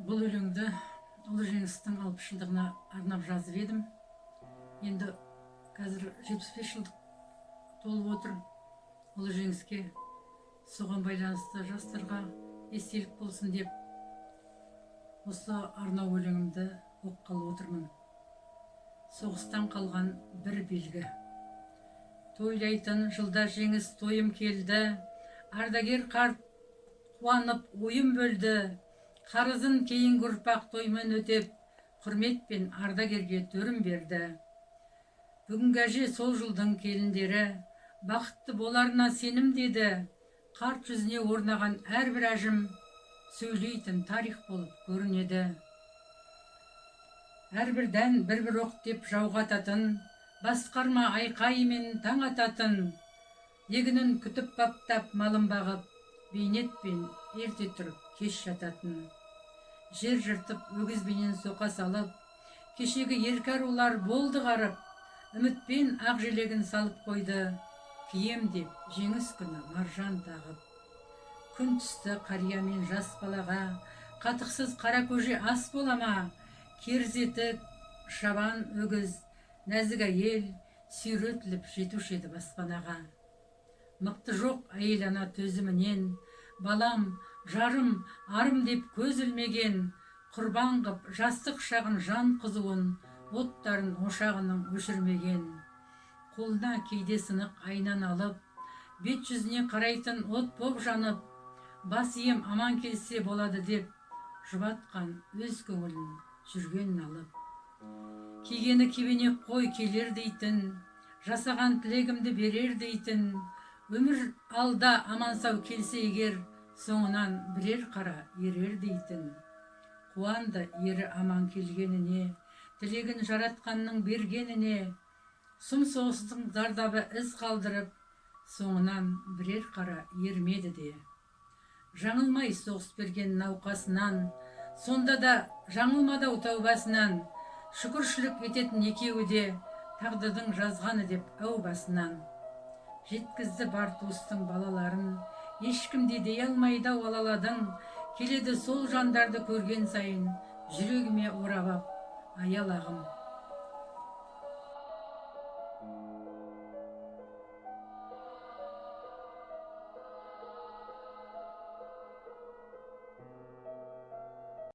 Бұл өлеңді ұлы жеңістің 60 жылдығына арнап жазып едім. Енді қазір 75 жылдық толып отыр. Ұлы жеңіске соған байланысты жастарға естелік болсын деп осы арнау өлеңімді оқығалы отырмын. Соғыстан қалған бір белгі. Тойлайтын жылда жеңіс тойым келді, ардагер қарт қуанып ойым бөлді. Қарызын кейінгі ұрпақ тоймен өтеп, құрметпен ардагерге төрім берді. Бүгінгі әже сол жылдың келіндері, бақытты боларына сенім деді. Қарт жүзіне орнаған әрбір әжім, сөйлейтін тарих болып көрінеді. Әрбір дән бір-бір оқ деп жауға ататын, басқарма айқайымен таң ататын. Егінін күтіп баптап малын бағып, бейнетпен ерте тұрып кеш жататын. Жер жыртып өгізбенен соқа салып, кешегі еркі арулар болды қарып, үмітпен ақ желегін салып қойды, кием деп жеңіс күні маржан тағып. Күн түсті қария мен жас балаға, қатықсыз қара көже ас бола ма? Керзетік, шабан өгіз, нәзік әйел сүйретіліп жетуші еді баспанаға. Мықты жоқ әйел ана төзімінен, балам, жарым, арым деп көз ілмеген, құрбан қып жастық шағын жан қызуын, оттарын ошағының өшірмеген. Қолына кейде сынық айнан алып, бет жүзіне қарайтын от боп жанып, бас ием аман келсе болады деп, жұбатқан өз көңілін жүрген алып. Кигені кебене қой келер дейтін, жасаған тілегімді берер дейтін, өмір алда аман сау келсе егер, соңынан бірер қара ерер дейтін. Қуанды ері аман келгеніне, тілегін жаратқанның бергеніне, сұм соғыстың зардабы із қалдырып, соңынан бірер қара ермеді де. Жаңылмай соғыс берген науқасынан, сонда да жаңылмадау тәубасынан, шүкіршілік ететін екеуі де, тағдырдың жазғаны деп әу басынан. Жеткізді бар туыстың балаларын, ешкімде дей алмайды алаладың, келеді сол жандарды көрген сайын, жүрегіме орап ап аялағым.